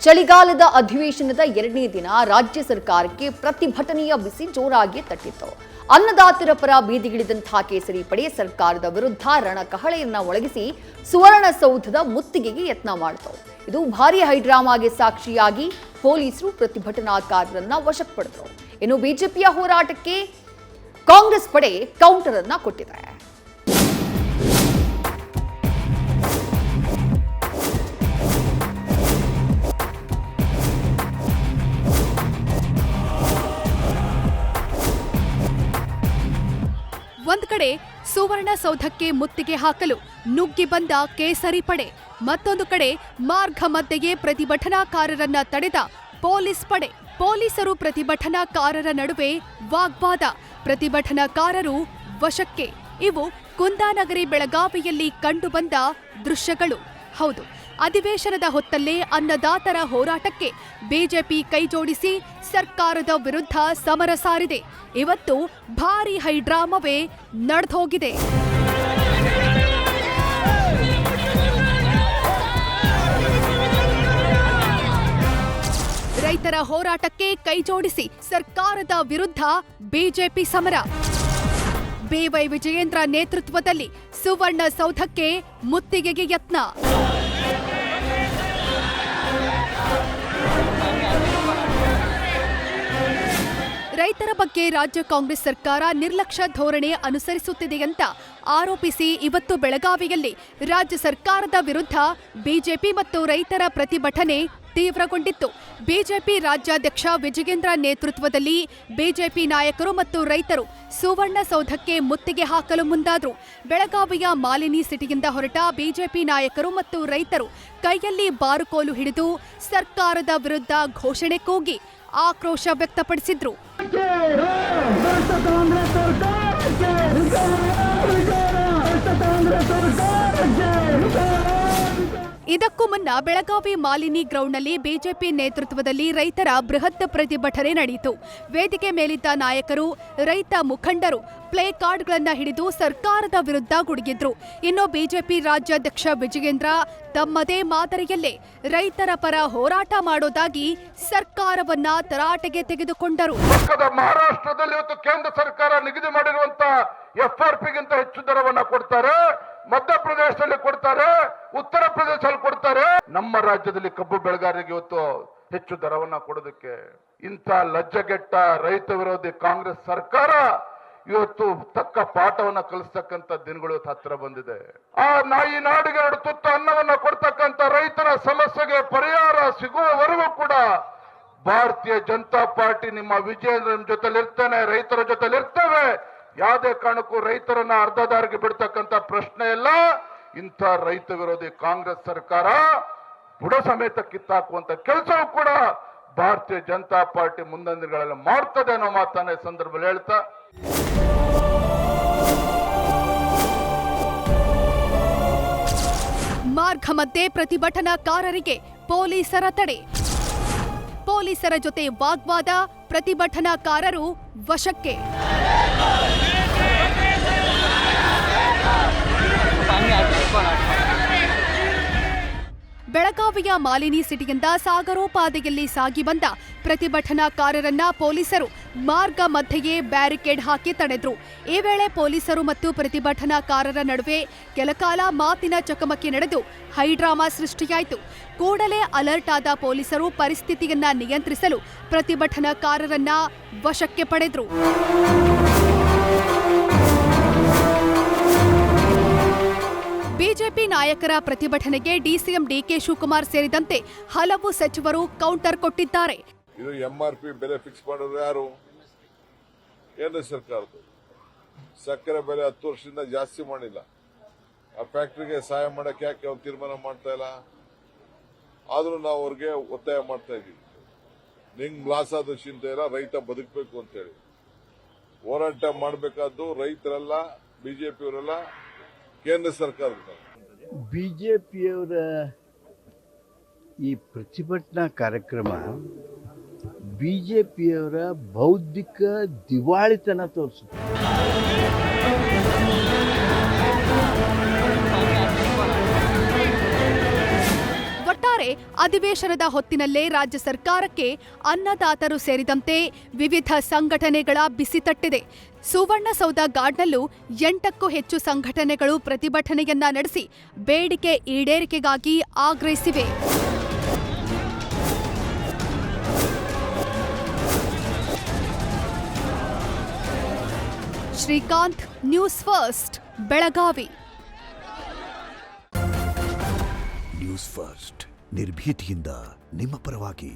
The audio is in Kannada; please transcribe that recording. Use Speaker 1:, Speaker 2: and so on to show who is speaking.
Speaker 1: ಚಳಿಗಾಲದ ಅಧಿವೇಶನದ 2ನೇ ದಿನ ರಾಜ್ಯ ಸರ್ಕಾರಕ್ಕೆ ಪ್ರತಿಭಟನೆಯ ಬಿಸಿ ಜೋರಾಗಿ ತಟ್ಟಿತ್ತು. ಅನ್ನದಾತರ ಪರ ಬೀದಿಗಿಳಿದಂತಹ ಕೇಸರಿ ಪಡೆ ಸರ್ಕಾರದ ವಿರುದ್ಧ ರಣಕಹಳೆಯನ್ನ ಒಳಗಿಸಿ ಸುವರ್ಣಸೌಧದ ಮುತ್ತಿಗೆಗೆ ಯತ್ನ ಮಾಡಿತು. ಇದು ಭಾರೀ ಹೈಡ್ರಾಮಾಗೆ ಸಾಕ್ಷಿಯಾಗಿ ಪೊಲೀಸರು ಪ್ರತಿಭಟನಾಕಾರರನ್ನ ವಶಕ್ಕೆ ಪಡೆದರು. ಇನ್ನು ಬಿಜೆಪಿಯ ಹೋರಾಟಕ್ಕೆ ಕಾಂಗ್ರೆಸ್ ಪಡೆ ಕೌಂಟರ್ ಅನ್ನ ಕೊಟ್ಟಿದೆ.
Speaker 2: ಒಂದ್ ಕಡೆ ಸುವರ್ಣಸೌಧಕ್ಕೆ ಮುತ್ತಿಗೆ ಹಾಕಲು ನುಗ್ಗಿ ಬಂದ ಕೇಸರಿ ಪಡೆ, ಮತ್ತೊಂದು ಕಡೆ ಮಾರ್ಗ ಮಧ್ಯೆಯೇ ಪ್ರತಿಭಟನಾಕಾರರನ್ನ ತಡೆದ ಪೊಲೀಸ್ ಪಡೆ. ಪೊಲೀಸರು ಪ್ರತಿಭಟನಾಕಾರರ ನಡುವೆ ವಾಗ್ವಾದ, ಪ್ರತಿಭಟನಾಕಾರರು ವಶಕ್ಕೆ. ಇವು ಕುಂದಾನಗರಿ ಬೆಳಗಾವಿಯಲ್ಲಿ ಕಂಡುಬಂದ ದೃಶ್ಯಗಳು. ಹೌದು, ಅಧಿವೇಶನದ ಹೊತ್ತಲ್ಲೇ ಅನ್ನದಾತರ ಹೋರಾಟಕ್ಕೆ ಬಿಜೆಪಿ ಕೈಜೋಡಿಸಿ ಸರ್ಕಾರದ ವಿರುದ್ಧ ಸಮರ ಸಾರಿದೆ. ಇವತ್ತು ಭಾರೀ ಹೈಡ್ರಾಮವೇ ನಡೆದೋಗಿದೆ. ರೈತರ ಹೋರಾಟಕ್ಕೆ ಕೈಜೋಡಿಸಿ ಸರ್ಕಾರದ ವಿರುದ್ಧ ಬಿಜೆಪಿ ಸಮರ. ಬಿವೈ ವಿಜಯೇಂದ್ರ ನೇತೃತ್ವದಲ್ಲಿ ಸುವರ್ಣಸೌಧಕ್ಕೆ ಮುತ್ತಿಗೆಗೆ ಯತ್ನ. ರೈತರ ಬಗ್ಗೆ ರಾಜ್ಯ ಕಾಂಗ್ರೆಸ್ ಸರ್ಕಾರ ನಿರ್ಲಕ್ಷ್ಯ ಧೋರಣೆ ಅನುಸರಿಸುತ್ತಿದೆ ಅಂತ ಆರೋಪಿಸಿ ಇವತ್ತು ಬೆಳಗಾವಿಯಲ್ಲಿ ರಾಜ್ಯ ಸರ್ಕಾರದ ವಿರುದ್ಧ ಬಿಜೆಪಿ ಮತ್ತು ರೈತರ ಪ್ರತಿಭಟನೆ ತೀವ್ರಗೊಂಡಿತ್ತು. ಬಿಜೆಪಿ ರಾಜ್ಯಾಧ್ಯಕ್ಷ ವಿಜಯೇಂದ್ರ ನೇತೃತ್ವದಲ್ಲಿ ಬಿಜೆಪಿ ನಾಯಕರು ಮತ್ತು ರೈತರು ಸುವರ್ಣಸೌಧಕ್ಕೆ ಮುತ್ತಿಗೆ ಹಾಕಲು ಮುಂದಾದರು. ಬೆಳಗಾವಿಯ ಮಾಲಿನಿ ಸಿಟಿಯಿಂದ ಹೊರಟ ಬಿಜೆಪಿ ನಾಯಕರು ಮತ್ತು ರೈತರು ಕೈಯಲ್ಲಿ ಬಾರುಕೋಲು ಹಿಡಿದು ಸರ್ಕಾರದ ವಿರುದ್ಧ ಘೋಷಣೆ ಕೂಗಿ ಆಕ್ರೋಶ ವ್ಯಕ್ತಪಡಿಸಿದ್ರು. ಇದಕ್ಕೂ ಮುನ್ನ ಬೆಳಗಾವಿ ಮಾಲಿನಿ ಗ್ರೌಂಡ್ನಲ್ಲಿ ಬಿಜೆಪಿ ನೇತೃತ್ವದಲ್ಲಿ ರೈತರ ಬೃಹತ್ ಪ್ರತಿಭಟನೆ ನಡೆಯಿತು. ವೇದಿಕೆ ಮೇಲಿದ್ದ ನಾಯಕರು, ರೈತ ಮುಖಂಡರು ಪ್ಲೇ ಕಾರ್ಡ್ಗಳನ್ನು ಹಿಡಿದು ಸರ್ಕಾರದ ವಿರುದ್ಧ ಗುಡುಗಿದ್ರು. ಇನ್ನು ಬಿಜೆಪಿ ರಾಜ್ಯಾಧ್ಯಕ್ಷ ವಿಜಯೇಂದ್ರ ತಮ್ಮದೇ ಮಾದರಿಯಲ್ಲೇ ರೈತರ ಪರ ಹೋರಾಟ ಮಾಡೋದಾಗಿ ಸರ್ಕಾರವನ್ನ ತರಾಟೆಗೆ ತೆಗೆದುಕೊಂಡರು.
Speaker 3: ಮಹಾರಾಷ್ಟ್ರದಲ್ಲಿ ಇವತ್ತು ಕೇಂದ್ರ ಸರ್ಕಾರ ನಿಗದಿ ಮಾಡಿರುವಂತಹ FRPಗಿಂತ ಹೆಚ್ಚು ದರವನ್ನ ಕೊಡ್ತಾರೆ, ಮಧ್ಯಪ್ರದೇಶದಲ್ಲಿ ಕೊಡ್ತಾರೆ, ಉತ್ತರ ಪ್ರದೇಶದಲ್ಲಿ ಕೊಡ್ತಾರೆ. ನಮ್ಮ ರಾಜ್ಯದಲ್ಲಿ ಕಬ್ಬು ಬೆಳೆಗಾರರಿಗೆ ಇವತ್ತು ಹೆಚ್ಚು ದರವನ್ನ ಕೊಡೋದಕ್ಕೆ ಇಂಥ ಲಜ್ಜೆಗೆಟ್ಟ ರೈತ ವಿರೋಧಿ ಕಾಂಗ್ರೆಸ್ ಸರ್ಕಾರ ಇವತ್ತು ತಕ್ಕ ಪಾಠವನ್ನ ಕಲಿಸ್ತಕ್ಕಂಥ ದಿನಗಳು ಹತ್ರ ಬಂದಿದೆ. ಈ ನಾಡಿಗೆ 2 ತುತ್ತು ಅನ್ನವನ್ನ ಕೊಡ್ತಕ್ಕಂಥ ರೈತರ ಸಮಸ್ಯೆಗೆ ಪರಿಹಾರ ಸಿಗುವವರೆಗೂ ಕೂಡ ಭಾರತೀಯ ಜನತಾ ಪಾರ್ಟಿ ನಿಮ್ಮ ವಿಜಯೇಂದ್ರ ಜೊತೆಲಿರ್ತೇನೆ, ರೈತರ ಜೊತೆಲಿರ್ತೇವೆ. ಯಾವುದೇ ಕಾರಣಕ್ಕೂ ರೈತರನ್ನ ಅರ್ಧ ದಾರಿಗೆ ಬಿಡ್ತಕ್ಕಂಥ ಪ್ರಶ್ನೆ ಇಲ್ಲ. ಇಂಥ ರೈತ ವಿರೋಧಿ ಕಾಂಗ್ರೆಸ್ ಸರ್ಕಾರ ಬುಡ ಸಮೇತ ಕಿತ್ತಾಕುವಂತ ಕೆಲಸವೂ ಕೂಡ ಭಾರತೀಯ ಜನತಾ ಪಾರ್ಟಿ ಮುಂದಿನ ದಿನಗಳಲ್ಲಿ ಮಾಡ್ತದೆ ಅನ್ನೋ ಮಾತನ್ನ ಈ ಸಂದರ್ಭದಲ್ಲಿ ಹೇಳ್ತಾ,
Speaker 2: ಮಾರ್ಗ ಮಧ್ಯೆ ಪ್ರತಿಭಟನಾಕಾರರಿಗೆ ಪೊಲೀಸರ ತಡೆ. ಪೊಲೀಸರ ಜೊತೆ ವಾಗ್ವಾದ, ಪ್ರತಿಭಟನಾಕಾರರು ವಶಕ್ಕೆ. ಬೆಳಗಾವಿಯ ಮಾಲಿನಿ ಸಿಟಿಯಿಂದ ಸಾಗರೋಪಾದಿಯಲ್ಲಿ ಸಾಗಿ ಬಂದ ಪ್ರತಿಭಟನಾಕಾರರನ್ನ ಪೊಲೀಸರು ಮಾರ್ಗ ಮಧ್ಯೆಯೇ ಬ್ಯಾರಿಕೇಡ್ ಹಾಕಿ ತಡೆದ್ರು. ಈ ವೇಳೆ ಪೊಲೀಸರು ಮತ್ತು ಪ್ರತಿಭಟನಾಕಾರರ ನಡುವೆ ಕೆಲಕಾಲ ಮಾತಿನ ಚಕಮಕಿ ನಡೆದು ಹೈಡ್ರಾಮಾ ಸೃಷ್ಟಿಯಾಯಿತು. ಕೂಡಲೇ ಅಲರ್ಟ್ ಆದ ಪೊಲೀಸರು ಪರಿಸ್ಥಿತಿಯನ್ನ ನಿಯಂತ್ರಿಸಲು ಪ್ರತಿಭಟನಾಕಾರರನ್ನ ವಶಕ್ಕೆ ಪಡೆದ್ರು. ಬಿಜೆಪಿ ನಾಯಕರ ಪ್ರತಿಭಟನೆಗೆ ಡಿಸಿಎಂ ಡಿಕೆ ಶಿವಕುಮಾರ್ ಸೇರಿದಂತೆ ಹಲವು ಸಚಿವರು ಕೌಂಟರ್ ಕೊಟ್ಟಿದ್ದಾರೆ.
Speaker 4: ಇದು MRP ಬೆಲೆ ಫಿಕ್ಸ್ ಮಾಡೋದು ಯಾರು? ಕೇಂದ್ರ ಸರ್ಕಾರದ್ದು. ಸಕ್ಕರೆ ಬೆಲೆ 10 ವರ್ಷದಿಂದ ಜಾಸ್ತಿ ಮಾಡಿಲ್ಲ. ಆ ಫ್ಯಾಕ್ಟರಿಗೆ ಸಹಾಯ ಮಾಡಕ್ಕೆ ಯಾಕೆ ಅವ್ರು ತೀರ್ಮಾನ ಮಾಡ್ತಾ ಇಲ್ಲ? ಆದ್ರೂ ನಾವು ಅವ್ರಿಗೆ ಒತ್ತಾಯ ಮಾಡ್ತಾ ಇದೀವಿ. ನಿಂಗ್ ಲಾಸ್ ಆದ ಚಿಂತೆ ಇಲ್ಲ, ರೈತ ಬದುಕಬೇಕು ಅಂತ ಹೇಳಿ ಹೋರಾಟ ಮಾಡಬೇಕಾದ್ದು ರೈತರೆಲ್ಲ, ಬಿಜೆಪಿಯವರೆಲ್ಲ, ಕೇಂದ್ರ ಸರ್ಕಾರದ.
Speaker 5: ಬಿಜೆಪಿಯವರ ಈ ಪ್ರತಿಭಟನಾ ಕಾರ್ಯಕ್ರಮ ಬಿಜೆಪಿಯವರ ಬೌದ್ಧಿಕ ದಿವಾಳಿತನ ತೋರಿಸುತ್ತೆ.
Speaker 2: ಒಟ್ಟಾರೆ ಅಧಿವೇಶನದ ಹೊತ್ತಿನಲ್ಲೇ ರಾಜ್ಯ ಸರ್ಕಾರಕ್ಕೆ ಅನ್ನದಾತರು ಸೇರಿದಂತೆ ವಿವಿಧ ಸಂಘಟನೆಗಳ ಬಿಸಿ ತಟ್ಟಿದೆ. ಸುವರ್ಣಸೌಧ ಗಾರ್ಡ್ನಲ್ಲೂ 8ಕ್ಕೂ ಹೆಚ್ಚು ಸಂಘಟನೆಗಳು ಪ್ರತಿಭಟನೆಯನ್ನ ನಡೆಸಿ ಬೇಡಿಕೆ ಈಡೇರಿಕೆಗಾಗಿ ಆಗ್ರಹಿಸಿವೆ. Srikanth, news first, Belagavi.
Speaker 6: News first ನಿರ್ಭೀತಿಯಿಂದ ನಿಮ್ಮ ಪರವಾಗಿ.